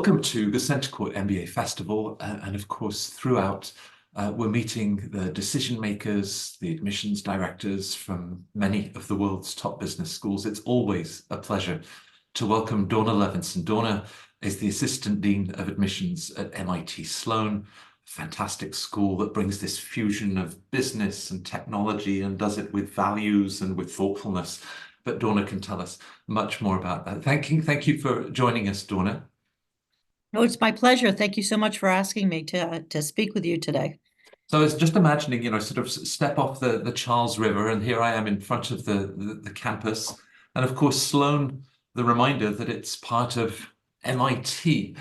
Welcome to the Centre Court MBA Festival, and of course, throughout, we're meeting the decision makers, the admissions directors from many of the world's top business schools. It's always a pleasure to welcome Dawna Levinson. Dawna is the Assistant Dean of Admissions at MIT Sloan, a fantastic school that brings this fusion of business and technology and does it with values and with thoughtfulness. But Dawna can tell us much more about that. Thank you for joining us, Dawna. No, it's my pleasure. Thank you so much for asking me to speak with you today. So I was just imagining, sort of step off the Charles River, and here I am in front of the campus. And of course, Sloan, the reminder that it's part of MIT.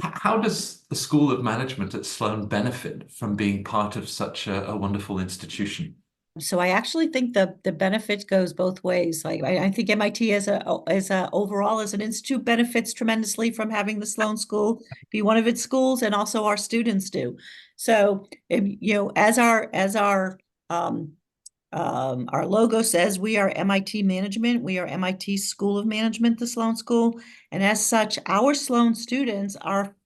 How does the School of Management at Sloan benefit from being part of such a wonderful institution? So I actually think the benefit goes both ways. Like I think MIT as a overall as an institute benefits tremendously from having the Sloan School be one of its schools, and also our students do. So as our logo says, we are MIT Management. We are MIT School of Management, the Sloan School, and as such, our Sloan students are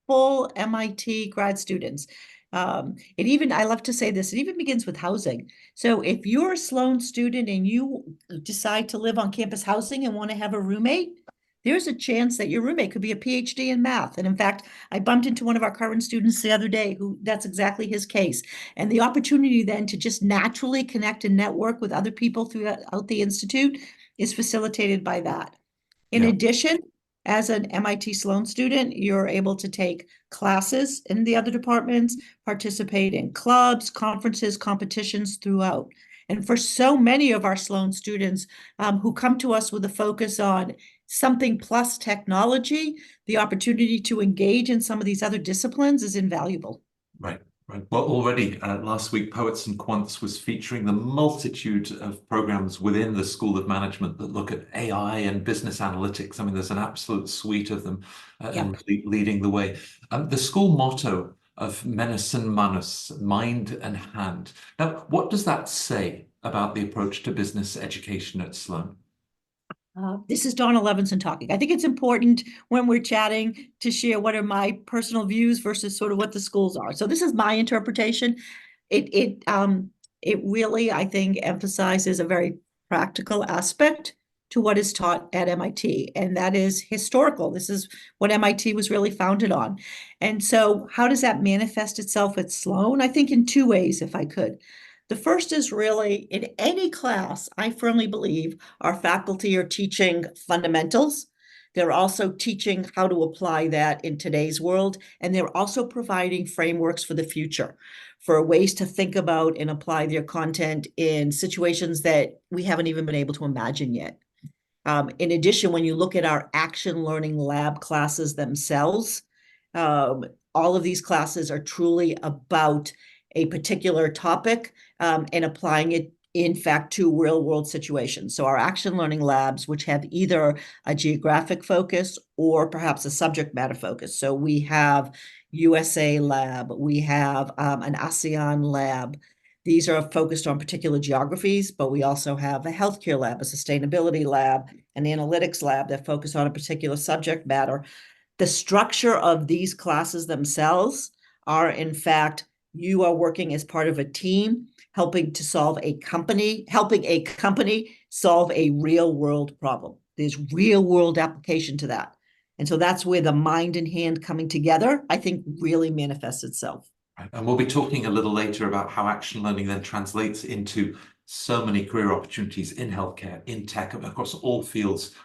full MIT grad students. I love to say this, it even begins with housing. So if you're a Sloan student and you decide to live on campus housing and want to have a roommate, there's a chance that your roommate could be a PhD in math. And in fact, I bumped into one of our current students the other day who that's exactly his case. And the opportunity then to just naturally connect and network with other people throughout the institute is facilitated by that. In addition, as an MIT Sloan student, you're able to take classes in the other departments, participate in clubs, conferences, competitions throughout. And for so many of our Sloan students who come to us with a focus on something plus technology, the opportunity to engage in some of these other disciplines is invaluable. Right. Well, already last week, Poets and Quants was featuring the multitude of programs within the School of Management that look at AI and business analytics. I mean, there's an absolute suite of them and leading the way. The school motto of Menus and Manus, mind and hand. Now, what does that say about the approach to business education at Sloan? This is Dawna Levinson talking. I think it's important when we're chatting to share what are my personal views versus sort of what the schools are. So this is my interpretation. It really, I think, emphasizes a very practical aspect to what is taught at MIT, and that is historical. This is what MIT was really founded on. And so how does that manifest itself at Sloan? I think in two ways, if I could. The first is really in any class, I firmly believe our faculty are teaching fundamentals. They're also teaching how to apply that in today's world. And they're also providing frameworks for the future, for ways to think about and apply their content in situations that we haven't even been able to imagine yet. In addition, when you look at our action learning lab classes themselves, all of these classes are truly about a particular topic and applying it, in fact, to real world situations. So our action learning labs, which have either a geographic focus or perhaps a subject matter focus. So we have USA lab, we have an ASEAN lab. These are focused on particular geographies, but we also have a healthcare lab, a sustainability lab, an analytics lab that focus on a particular subject matter. The structure of these classes themselves are, in fact, you are working as part of a team, helping a company solve a real world problem. There's real world application to that. And so that's where the mind and hand coming together, I think, really manifests itself. And we'll be talking a little later about how action learning then translates into so many career opportunities in healthcare, in tech, across all fields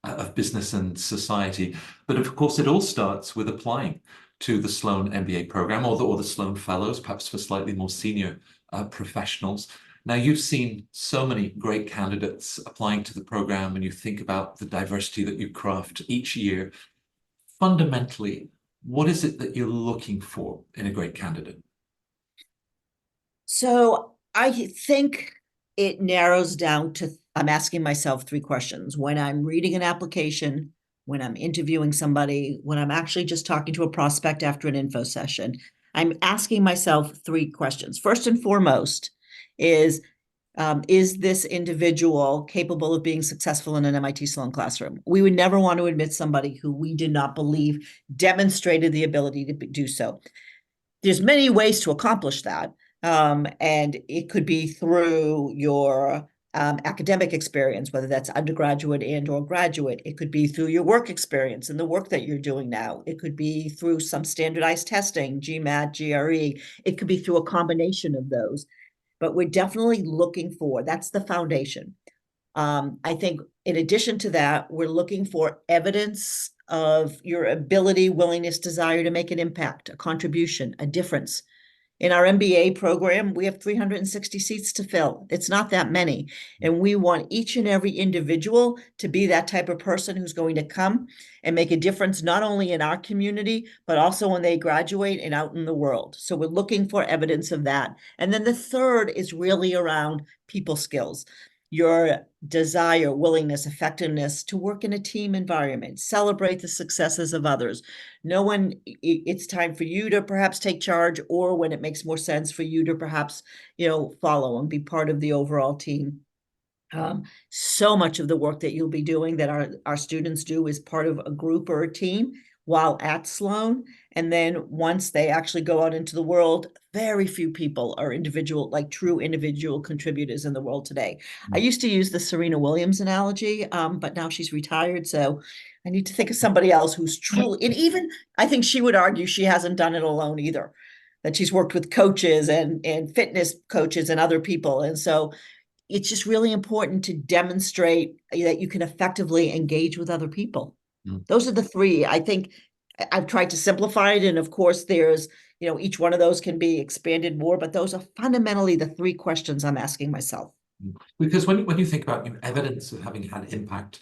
of business and society. But of course, it all starts with applying to the Sloan MBA program or the Sloan Fellows, perhaps for slightly more senior professionals. Now, you've seen so many great candidates applying to the program, and you think about the diversity that you craft each year. Fundamentally, what is it that you're looking for in a great candidate? So I think it narrows down to, I'm asking myself three questions. When I'm reading an application, when I'm interviewing somebody, when I'm actually just talking to a prospect after an info session, I'm asking myself three questions. First and foremost is, Is this individual capable of being successful in an MIT Sloan classroom? We would never want to admit somebody who we did not believe demonstrated the ability to do so. There's many ways to accomplish that. And it could be through your academic experience, whether that's undergraduate and or graduate. It could be through your work experience and the work that you're doing now. It could be through some standardized testing, GMAT, GRE. It could be through a combination of those. But we're definitely looking for, that's the foundation. I think in addition to that, we're looking for evidence of your ability, willingness, desire to make an impact, a contribution, a difference. In our MBA program, we have 360 seats to fill. It's not that many. And we want each and every individual to be that type of person who's going to come and make a difference, not only in our community, but also when they graduate and out in the world. So we're looking for evidence of that. And then the third is really around people skills. Your desire, willingness, effectiveness to work in a team environment, celebrate the successes of others, know when it's time for you to perhaps take charge, or when it makes more sense for you to perhaps, follow and be part of the overall team. So much of the work that you'll be doing that our students do is part of a group or a team while at Sloan. And then once they actually go out into the world, very few people are true individual contributors in the world today. I used to use the Serena Williams analogy, but now she's retired. So I need to think of somebody else who's truly, and even I think she would argue she hasn't done it alone either, that she's worked with coaches and fitness coaches and other people. And so it's just really important to demonstrate that you can effectively engage with other people. Those are the three. I think I've tried to simplify it. And of course, there's, each one of those can be expanded more, but those are fundamentally the three questions I'm asking myself. Because when you think about evidence of having had impact,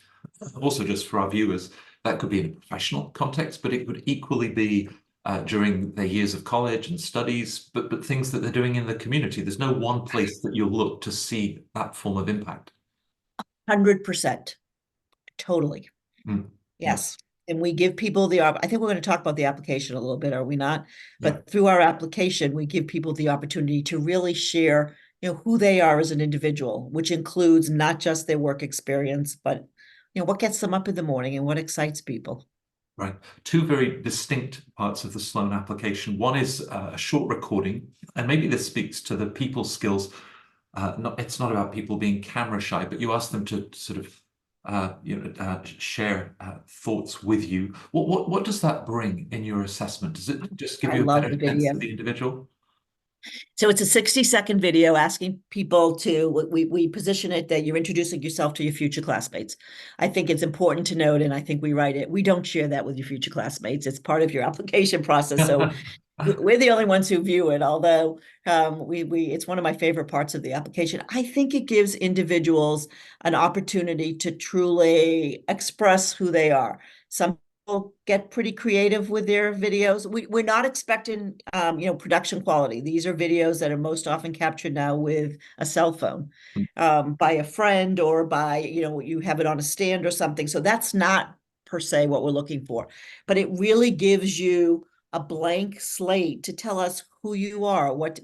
also just for our viewers, that could be in a professional context, but it could equally be during their years of college and studies, but things that they're doing in the community. There's no one place that you'll look to see that form of impact. 100%. Totally. Yes. And we give people I think we're going to talk about the application a little bit, are we not? But through our application, we give people the opportunity to really share, who they are as an individual, which includes not just their work experience, but, what gets them up in the morning and what excites people. Right. Two very distinct parts of the Sloan application. One is a short recording, and maybe this speaks to the people skills. It's not about people being camera shy, but you ask them to sort of share thoughts with you. What does that bring in your assessment? Does it just give you a better sense of the individual? So it's a 60-second video asking people to, we position it that you're introducing yourself to your future classmates. I think it's important to note, and I think we write it, we don't share that with your future classmates. It's part of your application process. So we're the only ones who view it, although it's one of my favorite parts of the application. I think it gives individuals an opportunity to truly express who they are. Some people get pretty creative with their videos. We're not expecting, production quality. These are videos that are most often captured now with a cell phone, by a friend or by, you have it on a stand or something. So that's not per se what we're looking for, but it really gives you a blank slate to tell us who you are, what's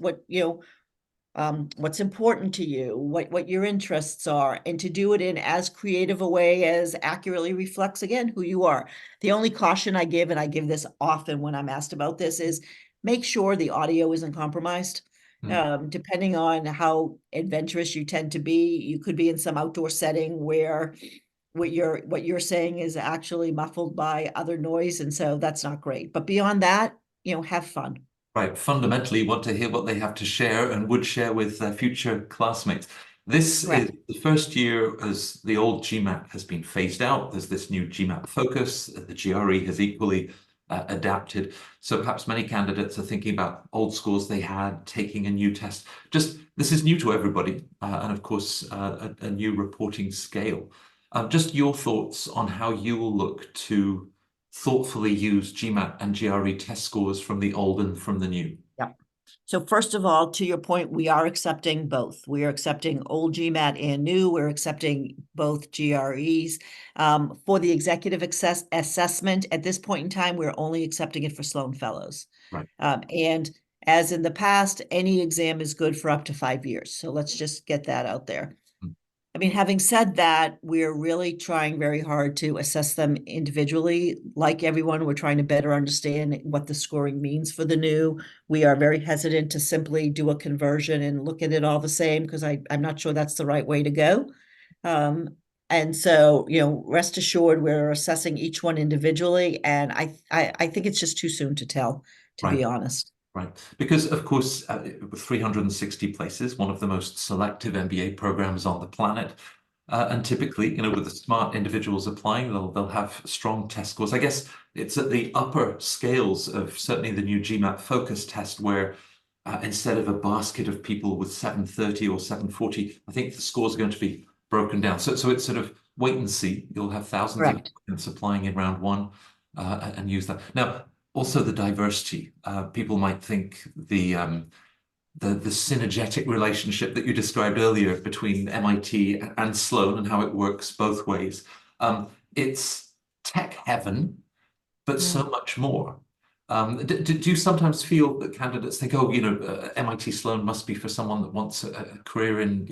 important to you, what your interests are, and to do it in as creative a way as accurately reflects, again, who you are. The only caution I give, and I give this often when I'm asked about this, is make sure the audio isn't compromised. Depending on how adventurous you tend to be, you could be in some outdoor setting where what you're saying is actually muffled by other noise, and so that's not great. But beyond that, have fun. Right. Fundamentally, you want to hear what they have to share and would share with their future classmates. This is the first year as the old GMAT has been phased out. There's this new GMAT focus. The GRE has equally adapted. So perhaps many candidates are thinking about old scores they had, taking a new test. Just this is new to everybody. And of course, a new reporting scale. Just your thoughts on how you will look to thoughtfully use GMAT and GRE test scores from the old and from the new. Yeah. So first of all, to your point, we are accepting both. We are accepting old GMAT and new. We're accepting both GREs. For the executive assessment, at this point in time, we're only accepting it for Sloan Fellows. Right. And As in the past, any exam is good for up to 5 years. So let's just get that out there. Mm. I mean, having said that, we're really trying very hard to assess them individually. Like everyone, we're trying to better understand what the scoring means for the new. We are very hesitant to simply do a conversion and look at it all the same because I'm not sure that's the right way to go. Um, and so, rest assured, we're assessing each one individually, and I think it's just too soon to tell, to Right. be honest. Right. Because, of course, with 360 places, one of the most selective MBA programs on the planet. And typically, with the smart individuals applying, they'll have strong test scores. I guess it's at the upper scales of certainly the new GMAT focus test where instead of a basket of people with 730 or 740, I think the scores are going to be broken down. So it's sort of wait and see. You'll have thousands of Correct. applicants applying in round one and use that. Now, also the diversity. People might think the synergetic relationship that you described earlier between MIT and Sloan and how it works both ways. It's tech heaven, but so much more. Do you sometimes feel that candidates think, oh, MIT Sloan must be for someone that wants a career in,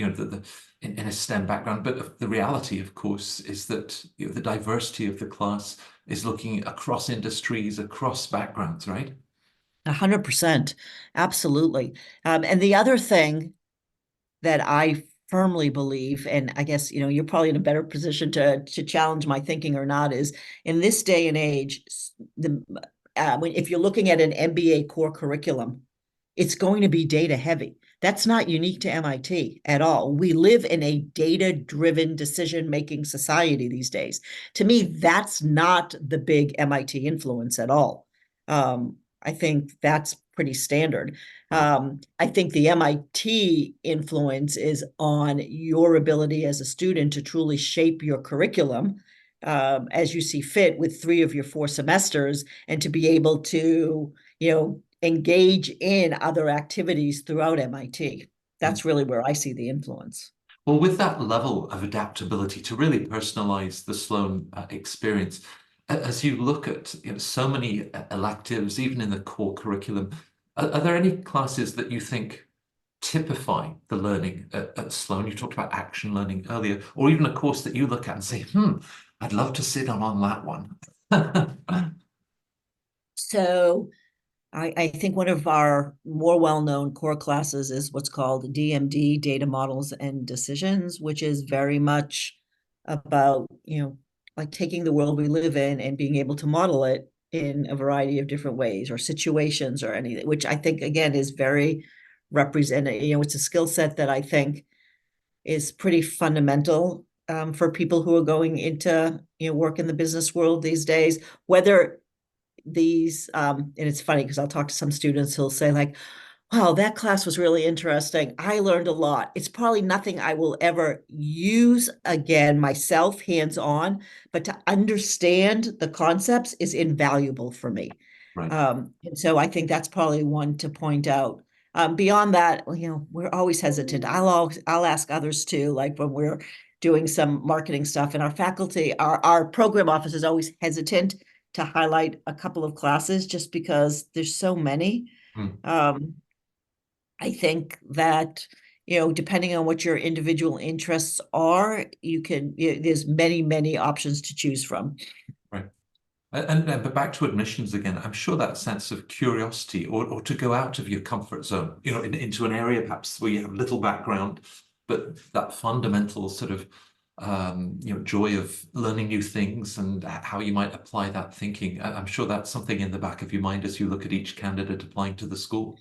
in a STEM background? But the reality, of course, is that the diversity of the class is looking across industries, across backgrounds, right? 100%. Absolutely. And the other thing that I firmly believe, and I guess, you're probably in a better position to challenge my thinking or not, is in this day and age, if you're looking at an MBA core curriculum, it's going to be data heavy. That's not unique to MIT at all. We live in a data-driven decision-making society these days. To me, that's not the big MIT influence at all. I think that's pretty standard. Right. I think the MIT influence is on your ability as a student to truly shape your curriculum as you see fit with 3 of your 4 semesters, and to be able to, engage in other activities throughout MIT. Mm. That's really where I see the influence. Well, with that level of adaptability to really personalize the Sloan experience, as you look at so many electives, even in the core curriculum, are there any classes that you think typify the learning at Sloan? You talked about action learning earlier, or even a course that you look at and say, I'd love to sit on that one. So I think one of our more well-known core classes is what's called DMD, Data Models and Decisions, which is very much about, like taking the world we live in and being able to model it in a variety of different ways or situations or anything, which I think, again, is very represented. It's a skill set that I think is pretty fundamental for people who are going into, work in the business world these days, whether and it's funny because I'll talk to some students who'll say like, wow, that class was really interesting. I learned a lot. It's probably nothing I will ever use again myself, hands-on, but to understand the concepts is invaluable for me. Right. And so I think that's probably one to point out. Beyond that, we're always hesitant. I'll ask others too, like when we're doing some marketing stuff, and our faculty, our program office is always hesitant to highlight a couple of classes just because there's so many. Mm. I think that, depending on what your individual interests are, there's many, many options to choose from. Right. And but back to admissions again, I'm sure that sense of curiosity or to go out of your comfort zone, into an area perhaps where you have little background, but that fundamental sort of joy of learning new things and how you might apply that thinking. I'm sure that's something in the back of your mind as you look at each candidate applying to the school.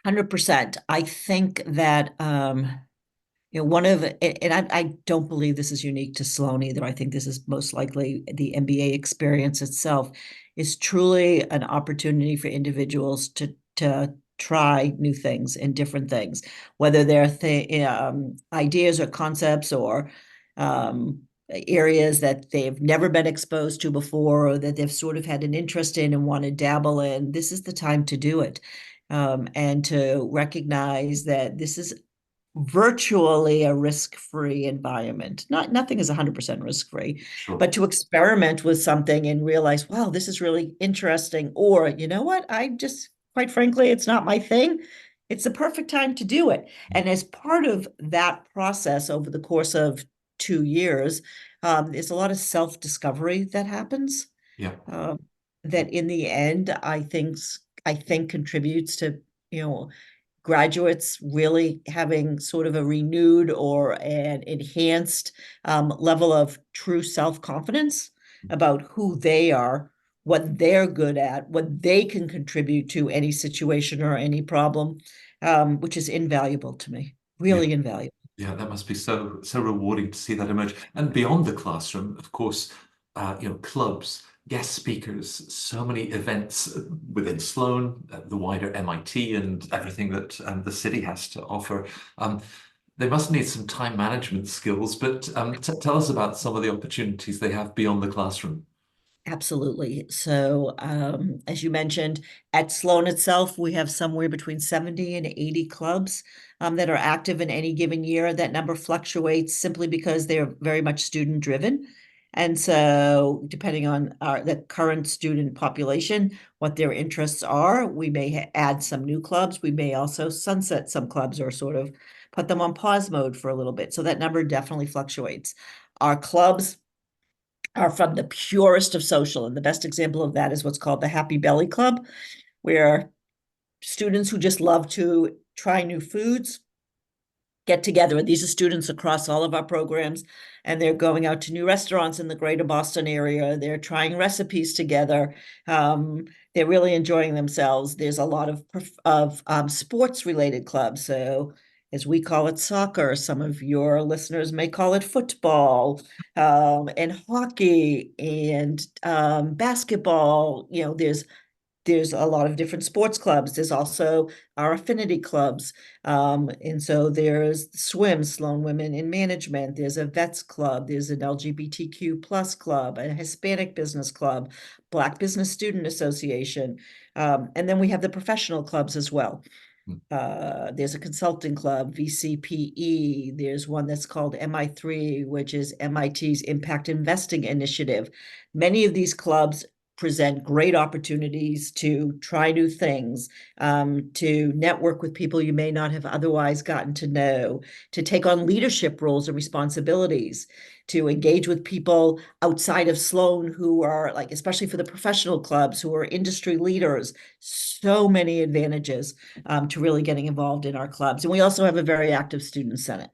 100%. I think that one of and I don't believe this is unique to Sloan either. I think this is most likely the MBA experience itself is truly an opportunity for individuals to try new things and different things, whether they're ideas or concepts or areas that they've never been exposed to before or that they've sort of had an interest in and want to dabble in. This is the time to do it. And to recognize that this is virtually a risk-free environment. Nothing is 100% risk-free, Sure. but to experiment with something and realize, wow, this is really interesting. Or, you know what? I just quite frankly, it's not my thing. It's the perfect time to do it. And as part of that process over the course of 2 years, there's a lot of self-discovery that happens. Yeah, Um, that in the end, I think contributes to, you know, graduates really having sort of a renewed or an enhanced level of true self-confidence about who they are, what they're good at, what they can contribute to any situation or any problem, which is invaluable to me, yeah. really invaluable. Yeah, that must be so rewarding to see that emerge. And beyond the classroom, of course, clubs, guest speakers, so many events within Sloan, the wider MIT, and everything that the city has to offer. Um, they must need some time management skills, but tell us about some of the opportunities they have beyond the classroom. Absolutely. So, as you mentioned, at Sloan itself, we have somewhere between 70 and 80 clubs that are active in any given year. That number fluctuates simply because they're very much student driven. And so, depending on the current student population, what their interests are, we may add some new clubs. We may also sunset some clubs or sort of put them on pause mode for a little bit. So that number definitely fluctuates. Our clubs are from the purest of social. And the best example of that is what's called the Happy Belly Club, where students who just love to try new foods get together. And these are students across all of our programs, and they're going out to new restaurants in the greater Boston area. They're trying recipes together. They're really enjoying themselves. There's a lot of sports related clubs. So as we call it soccer, some of your listeners may call it football, and hockey and basketball. There's a lot of different sports clubs. There's also our affinity clubs. And so there's swim, Sloan Women in Management. There's a vets club. There's an LGBTQ plus club, a Hispanic business club, Black Business Student Association. And then we have the professional clubs as well. There's a consulting club, VCPE. There's one that's called MI3, which is MIT's Impact Investing Initiative. Many of these clubs present great opportunities to try new things, to network with people you may not have otherwise gotten to know, to take on leadership roles and responsibilities, to engage with people outside of Sloan who are like, especially for the professional clubs, who are industry leaders. So many advantages to really getting involved in our clubs. And we also have a very active student senate.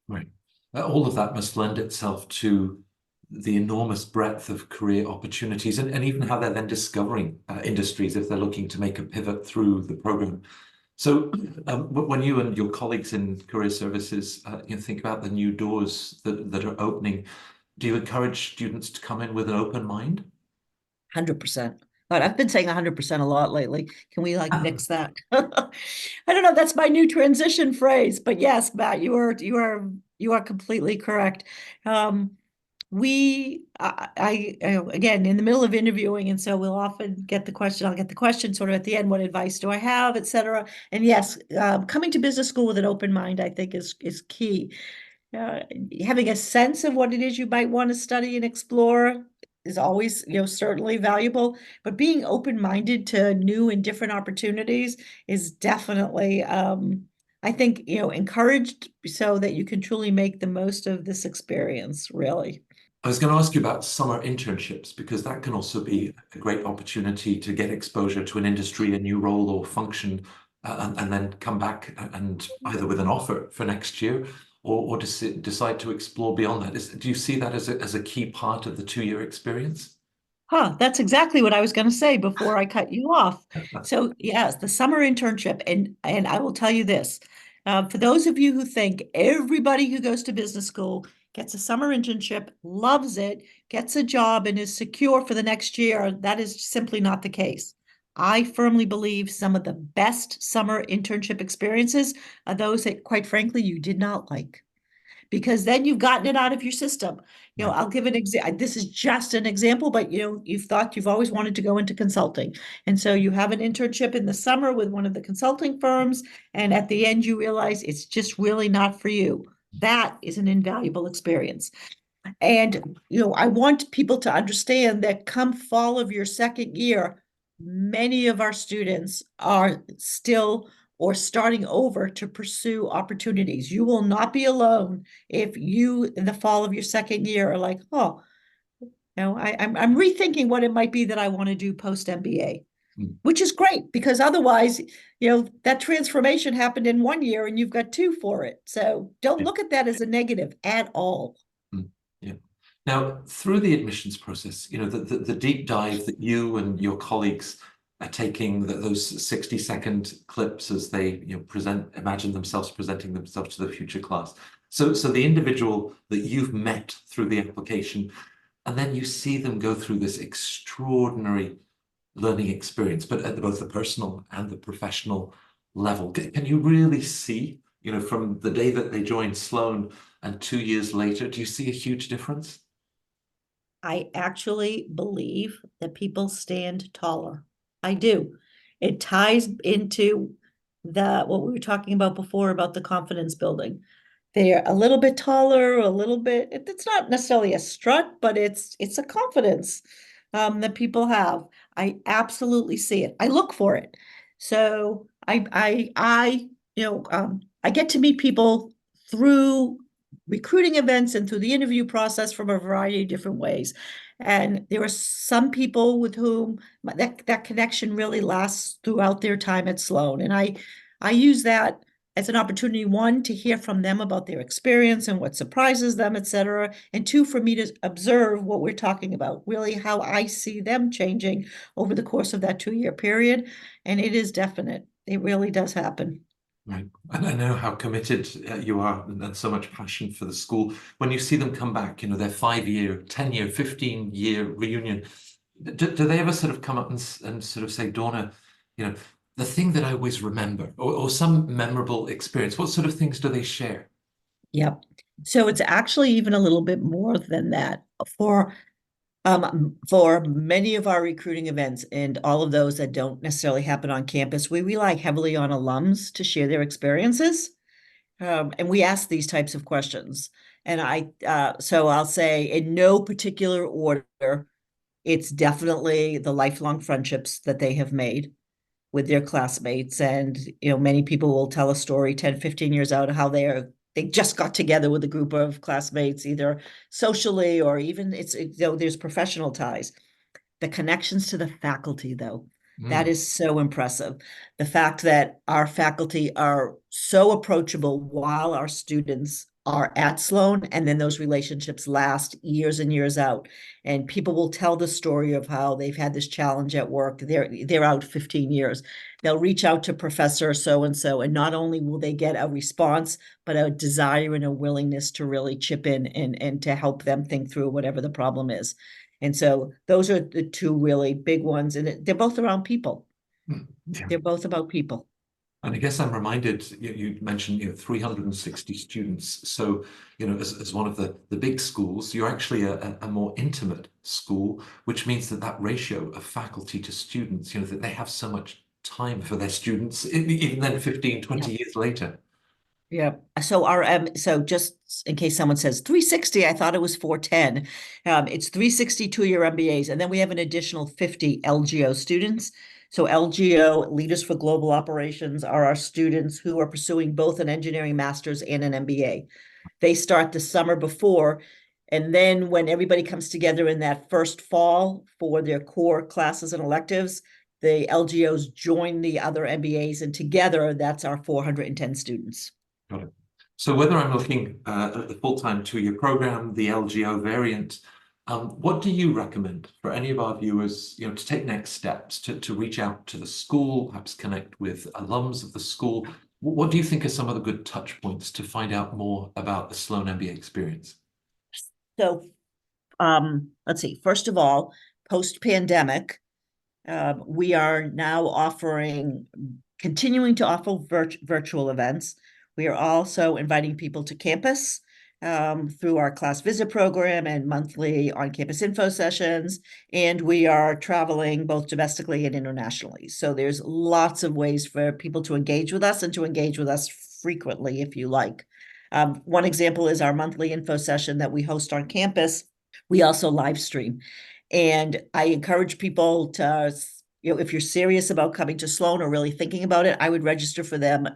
Right. All of that must lend itself to the enormous breadth of career opportunities and even how they're then discovering industries if they're looking to make a pivot through the program. So when you and your colleagues in career services think about the new doors that are opening, do you encourage students to come in with an open mind? 100%. But I've been saying 100% a lot lately. Can we like nix that? I don't know. That's my new transition phrase. But yes, Matt, you are completely correct. Again, in the middle of interviewing, and so we'll often get the question. I'll get the question sort of at the end. What advice do I have, et cetera? And yes, coming to business school with an open mind, I think, is key. uh, Having a sense of what it is you might want to study and explore is always, certainly valuable, but being open-minded to new and different opportunities is definitely, I think, encouraged so that you can truly make the most of this experience, really. I was going to ask you about summer internships because that can also be a great opportunity to get exposure to an industry, a new role or function, and then come back and either with an offer for next year or decide to explore beyond that. Do you see that as a key part of the 2 year experience? That's exactly what I was going to say before I cut you off. So yes, the summer internship, and I will tell you this, for those of you who think everybody who goes to business school gets a summer internship, loves it, gets a job, and is secure for the next year, that is simply not the case. I firmly believe some of the best summer internship experiences are those that, quite frankly, you did not like, because then you've gotten it out of your system. Right. I'll give an example. This is just an example, but you've always wanted to go into consulting. And so you have an internship in the summer with one of the consulting firms, and at the end you realize it's just really not for you. That is an invaluable experience. And I want people to understand that come fall of your second year, many of our students are still or starting over to pursue opportunities. You will not be alone if you, in the fall of your second year, are like, oh, I'm rethinking what it might be that I want to do post MBA, Mm. which is great because otherwise, that transformation happened in 1 year and you've got 2 for it. So don't Yeah. look at that as a negative at all. Mm. Yeah. Now, through the admissions process, the deep dive that you and your colleagues are taking, those 60-second clips as they imagine themselves presenting themselves to the future class. So the individual that you've met through the application, and then you see them go through this extraordinary learning experience, but at both the personal and the professional level. Can you really see, from the day that they joined Sloan and 2 years later, do you see a huge difference? I actually believe that people stand taller. I do. It ties into what we were talking about before about the confidence building. They're a little bit taller, a little bit, it's not necessarily a strut, but it's a confidence that people have. I absolutely see it. I look for it. So I get to meet people through recruiting events and through the interview process from a variety of different ways. And there are some people with whom that connection really lasts throughout their time at Sloan. And I use that as an opportunity, one, to hear from them about their experience and what surprises them, et cetera. And two, for me to observe what we're talking about, really how I see them changing over the course of that 2 year period. And it is definite. It really does happen. Right. And I know how committed you are and so much passion for the school. When you see them come back, their 5-year, 10-year, 15-year reunion, do they ever sort of come up and sort of say, Donna, the thing that I always remember, or some memorable experience, what sort of things do they share? Yep. So it's actually even a little bit more than that. For many of our recruiting events and all of those that don't necessarily happen on campus, we rely heavily on alums to share their experiences. And we ask these types of questions. And so I'll say in no particular order, it's definitely the lifelong friendships that they have made with their classmates. And, many people will tell a story 10, 15 years out how they just got together with a group of classmates, either socially or even there's professional ties. The connections to the faculty, though, that Mm. is so impressive. The fact that our faculty are so approachable while our students are at Sloan, and then those relationships last years and years out. And people will tell the story of how they've had this challenge at work. They're out 15 years. They'll reach out to Professor so and so, and not only will they get a response, but a desire and a willingness to really chip in and to help them think through whatever the problem is. And so those are the two really big ones. And they're both around people. Mm. Yeah. They're both about people. And I guess I'm reminded, you mentioned, 360 students. So, as one of the big schools, you're actually a more intimate school, which means that ratio of faculty to students, that they have so much time for their students, even then 15, 20 Yeah. years later. Yeah. So just in case someone says 360, I thought it was 410. It's 360 2-year MBAs, and then we have an additional 50 LGO students. So LGO, Leaders for Global Operations, are our students who are pursuing both an engineering master's and an MBA. They start the summer before, and then when everybody comes together in that first fall for their core classes and electives, the LGOs join the other MBAs, and together that's our 410 students. Got it. So whether I'm looking at the full-time 2-year program, the LGO variant, what do you recommend for any of our viewers, to take next steps, to reach out to the school, perhaps connect with alums of the school? What do you think are some of the good touch points to find out more about the Sloan MBA experience? So, let's see. First of all, post-pandemic, we are now continuing to offer virtual events. We are also inviting people to campus through our class visit program and monthly on-campus info sessions. And we are traveling both domestically and internationally. So there's lots of ways for people to engage with us and to engage with us frequently if you like. One example is our monthly info session that we host on campus. We also live stream. And I encourage people to if you're serious about coming to Sloan or really thinking about it, I would register for them,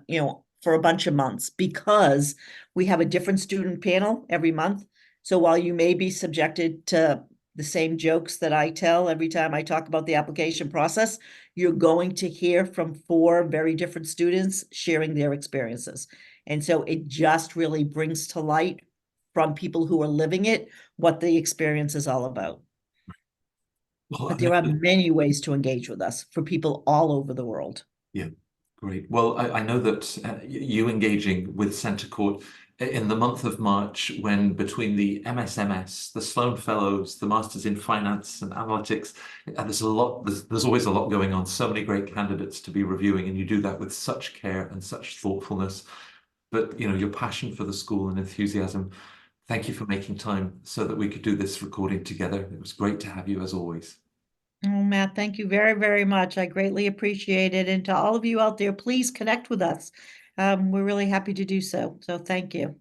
for a bunch of months, because we have a different student panel every month. So while you may be subjected to the same jokes that I tell every time I talk about the application process, you're going to hear from 4 very different students sharing their experiences. And so it just really brings to light from people who are living it what the experience is all about. Well, But there are many ways to engage with us for people all over the world. yeah, great. Well, I know that you engaging with Centre Court in the month of March, when between the MSMS, the Sloan Fellows, the Masters in Finance and Analytics, there's a lot, there's always a lot going on, so many great candidates to be reviewing, and you do that with such care and such thoughtfulness. But, your passion for the school and enthusiasm, thank you for making time so that we could do this recording together. It was great to have you as always. Oh, Matt, thank you very, very much. I greatly appreciate it. And to all of you out there, please connect with us. We're really happy to do so. So thank you.